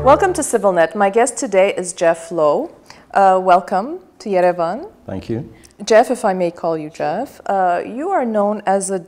Welcome to CivilNet. My guest today is Geoff Lowe. Welcome to Yerevan. Thank you. Geoff, if I may call you Geoff, you are known as a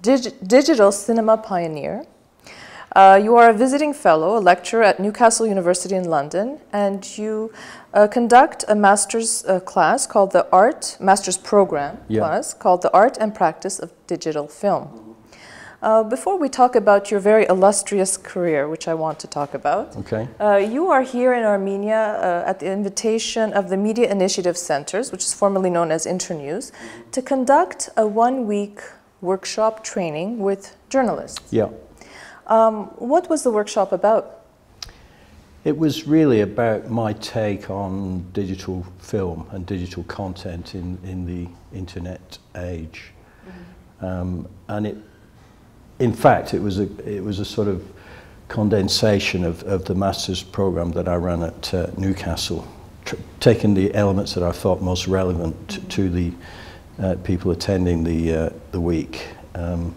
digital cinema pioneer. You are a visiting fellow, a lecturer at Newcastle University in London, and you conduct a master's class called the master's program class called the Art and Practice of Digital Film. Before we talk about your very illustrious career, which I want to talk about, you are here in Armenia at the invitation of the Media Initiative Centers, which is formerly known as Internews, to conduct a one-week workshop training with journalists. Yeah. What was the workshop about? It was really about my take on digital film and digital content in the internet age. In fact, it was a sort of condensation of the master's program that I ran at Newcastle, taking the elements that I thought most relevant to the people attending the week, and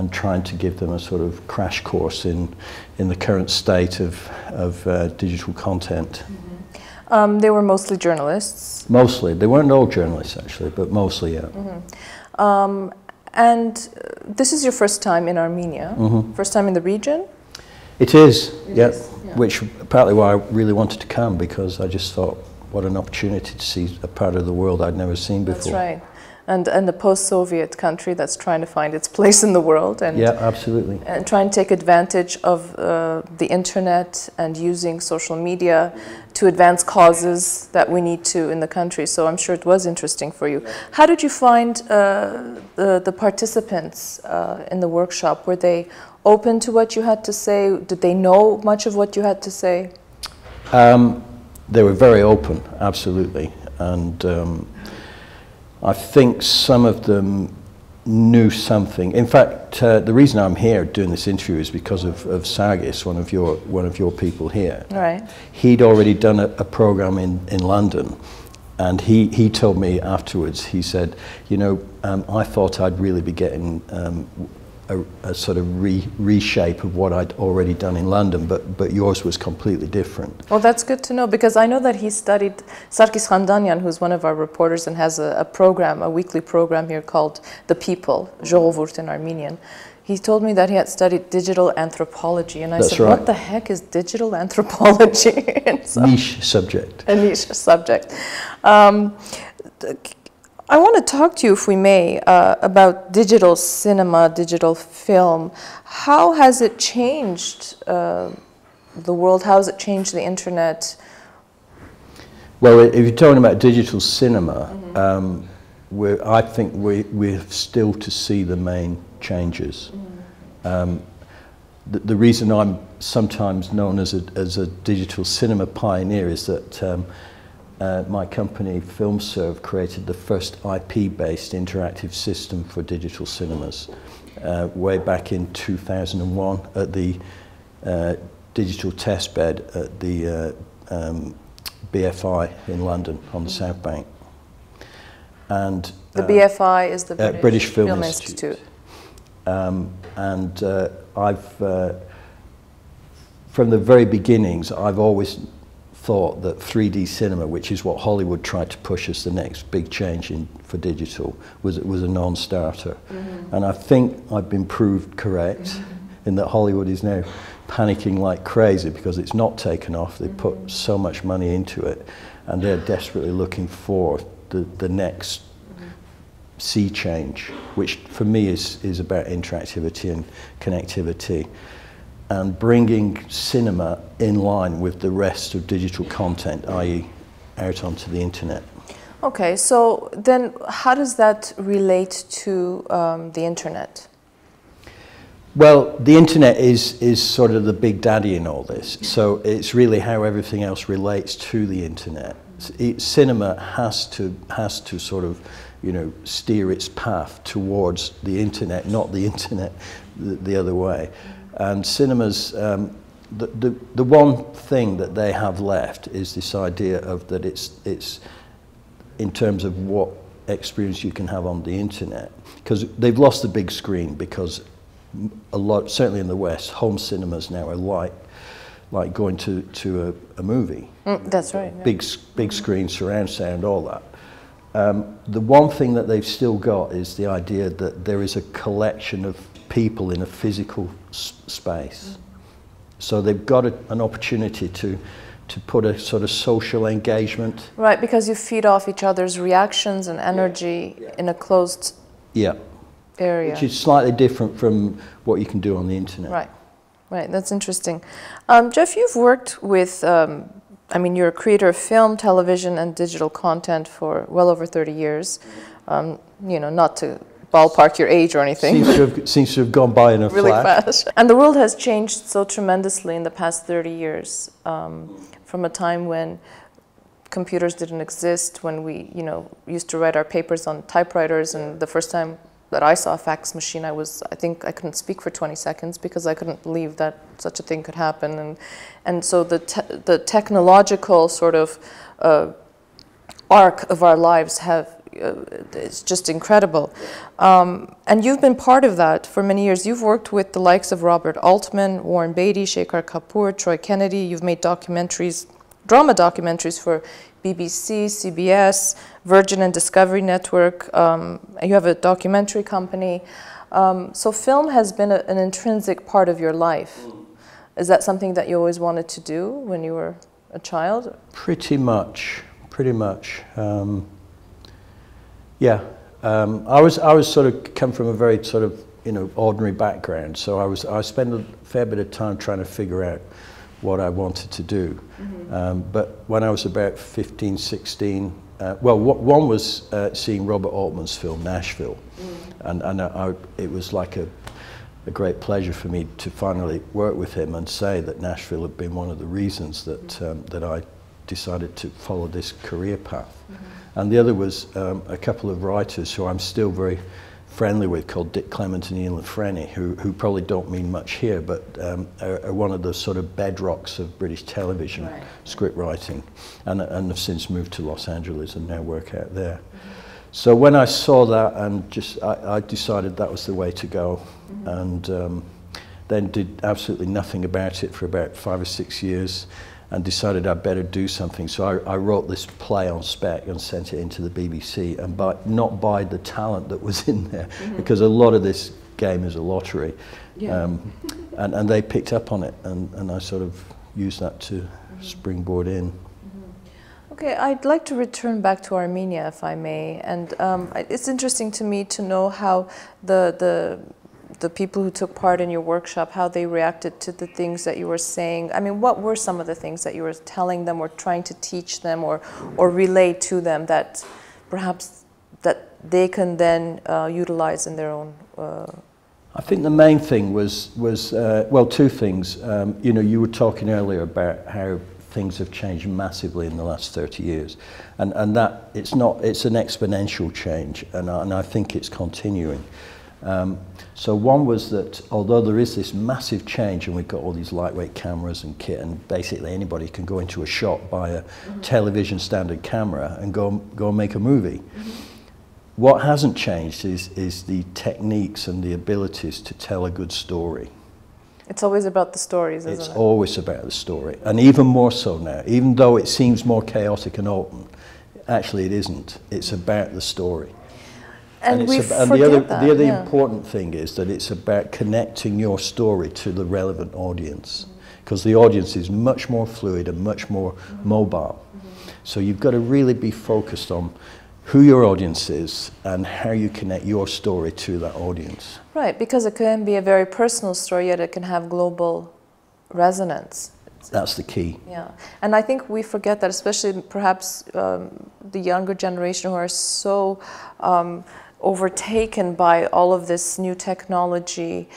trying to give them a sort of crash course in the current state of digital content. They were mostly journalists? Mostly. They weren't all journalists, actually, but mostly, yeah. And this is your first time in Armenia, first time in the region? It is, yeah. Which partly why I really wanted to come, because I just thought, what an opportunity to see a part of the world I'd never seen before. That's right. And a post-Soviet country that's trying to find its place in the world. And, yeah, absolutely. And trying to take advantage of the internet and using social media to advance causes that we need to in the country. So I'm sure it was interesting for you. How did you find the participants in the workshop? Were they open to what you had to say? Did they know much of what you had to say? They were very open, absolutely. And I think some of them knew something. In fact, the reason I'm here doing this interview is because of Sargis, one of your people here. Right. He'd already done a program in London, and he told me afterwards. He said, you know, I thought I'd really be getting a sort of reshape of what I'd already done in London, but yours was completely different. Well, that's good to know, because I know that he studied, Sarkis Khandanyan, who's one of our reporters and has a program, a weekly program here called The People, Zhovurt in Armenian. He told me that he had studied digital anthropology, and I said, what the heck is digital anthropology? So, niche subject. A niche subject. I want to talk to you, if we may, about digital cinema, digital film. How has it changed the world? How has it changed the internet? Well, if you're talking about digital cinema, I think we're still to see the main changes. The reason I'm sometimes known as a digital cinema pioneer is that my company, FilmServe, created the first IP-based interactive system for digital cinemas way back in 2001 at the digital test bed at the BFI in London on the South Bank. And the BFI is the British Film Institute. From the very beginnings, I've always thought that 3D cinema, which is what Hollywood tried to push as the next big change for digital, was a non-starter. And I think I've been proved correct in that Hollywood is now panicking like crazy because it's not taken off. They put so much money into it, and they're desperately looking for the next sea change, which for me is about interactivity and connectivity, and bringing cinema in line with the rest of digital content, i.e. out onto the internet. Okay, so then how does that relate to the internet? Well, the internet is sort of the big daddy in all this, so it's really how everything else relates to the internet. Cinema has to sort of, you know, steer its path towards the internet, not the internet the other way. And cinemas, the one thing that they have left is this idea of that it's in terms of what experience you can have on the internet, because they've lost the big screen, because a lot, certainly in the West, home cinemas now are like like going to a movie. That's right. Yeah. Big screen, surround sound, all that. The one thing that they've still got is the idea that there is a collection of people in a physical space. So they've got an opportunity to put a sort of social engagement. Right, because you feed off each other's reactions and energy in a closed area. Which is slightly different from what you can do on the internet. Right, right, that's interesting. Geoff, you've worked with, I mean, you're a creator of film, television, and digital content for well over 30 years. You know, not to ballpark your age or anything. Seems to have gone by in a really flash. Fast. And the world has changed so tremendously in the past 30 years, from a time when computers didn't exist, when we, you know, used to write our papers on typewriters, and the first time that I saw a fax machine, I think I couldn't speak for 20 seconds because I couldn't believe that such a thing could happen. And so the technological sort of arc of our lives it's just incredible. And you've been part of that for many years. You've worked with the likes of Robert Altman, Warren Beatty, Shekhar Kapur, Troy Kennedy. You've made documentaries, drama documentaries for BBC, CBS, Virgin and Discovery Network. You have a documentary company. So film has been an intrinsic part of your life. Is that something that you always wanted to do when you were a child? Pretty much. Yeah, I was sort of come from a very sort of, you know, ordinary background. So I spent a fair bit of time trying to figure out what I wanted to do. But when I was about 15, 16, well, one was seeing Robert Altman's film Nashville, and it was like a great pleasure for me to finally work with him and say that Nashville had been one of the reasons that that I decided to follow this career path. And the other was a couple of writers who I'm still very friendly with, called Dick Clement and Ian Lafreni, who probably don't mean much here, but are one of the sort of bedrocks of British television script writing, and have since moved to Los Angeles and now work out there. So when I saw that, and I decided that was the way to go, and then did absolutely nothing about it for about 5 or 6 years, and decided I'd better do something. So I wrote this play on spec and sent it into the BBC, and not by the talent that was in there, because a lot of this game is a lottery. And they picked up on it, and I sort of used that to springboard in. Okay, I'd like to return back to Armenia, if I may, and it's interesting to me to know how the people who took part in your workshop, how they reacted to the things that you were saying. I mean, what were some of the things that you were telling them or trying to teach them or relay to them that perhaps that they can then utilize in their own? I think the main thing was well, two things. You know, you were talking earlier about how things have changed massively in the last 30 years, and that it's an exponential change, and I think it's continuing. So one was that although there is this massive change, and we've got all these lightweight cameras and kit, and basically anybody can go into a shop, buy a television standard camera and go and make a movie. What hasn't changed is the techniques and the abilities to tell a good story. It's always about the stories, isn't it? It's always about the story, and even more so now. Even though it seems more chaotic and open, actually it isn't. It's about the story. And the other important thing is that it's about connecting your story to the relevant audience, because the audience is much more fluid and much more mobile. So you've got to really be focused on who your audience is and how you connect your story to that audience. Right, because it can be a very personal story, yet it can have global resonance. That's the key. Yeah, and I think we forget that, especially perhaps the younger generation who are so overtaken by all of this new technology,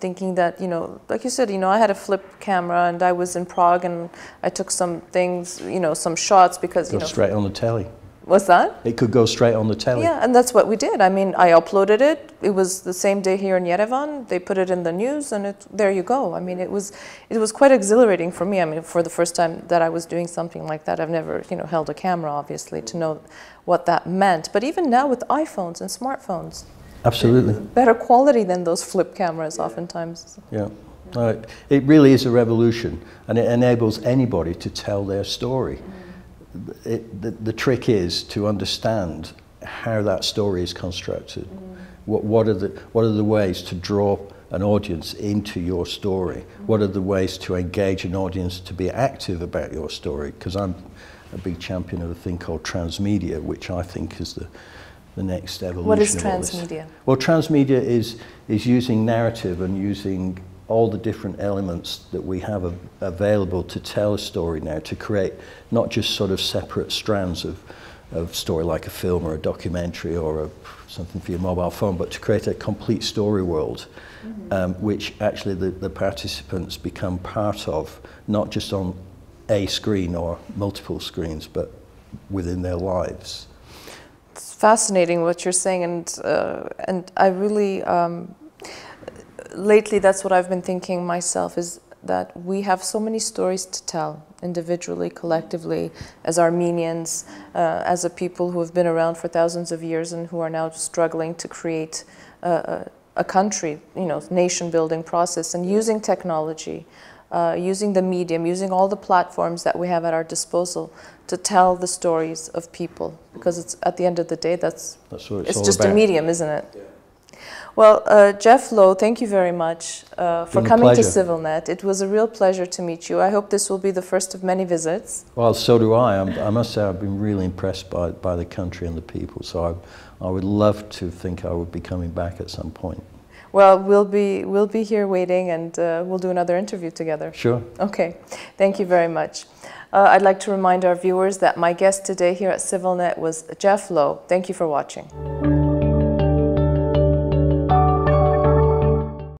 thinking that, you know, like you said, you know, I had a flip camera and I was in Prague and I took some things, you know, some shots because, you know. Straight on the telly. What's that? It could go straight on the telly. Yeah, and that's what we did. I mean, I uploaded it. It was the same day here in Yerevan. They put it in the news, and there you go. I mean, it was quite exhilarating for me. I mean, for the first time that I was doing something like that, I've never, you know, held a camera, obviously, to know what that meant. But even now with iPhones and smartphones, absolutely, better quality than those flip cameras, oftentimes. Yeah. It really is a revolution, and it enables anybody to tell their story. The trick is to understand how that story is constructed. What are the ways to draw an audience into your story? What are the ways to engage an audience to be active about your story? Because I'm a big champion of a thing called transmedia, which I think is the next evolution. What is of all this. transmedia? Well, transmedia is using narrative and using all the different elements that we have available to tell a story now, to create not just sort of separate strands of story like a film or a documentary or something for your mobile phone, but to create a complete story world, which actually the participants become part of, not just on a screen or multiple screens, but within their lives. It's fascinating what you're saying, and I really, lately that's what I've been thinking myself, is that we have so many stories to tell, individually, collectively, as Armenians, as a people who have been around for thousands of years and who are now struggling to create a country, nation-building process, and using technology, using the medium, using all the platforms that we have at our disposal to tell the stories of people, because it's at the end of the day, that's what it's just about. A medium, isn't it? Yeah. Well, Geoff Lowe, thank you very much for coming to CivilNet. It was a real pleasure to meet you. I hope this will be the first of many visits. Well, so do I. I must say I've been really impressed by the country and the people, so I would love to think I would be coming back at some point. Well, we'll be here waiting, and we'll do another interview together. Sure. Okay. Thank you very much. I'd like to remind our viewers that my guest today here at CivilNet was Geoff Lowe. Thank you for watching.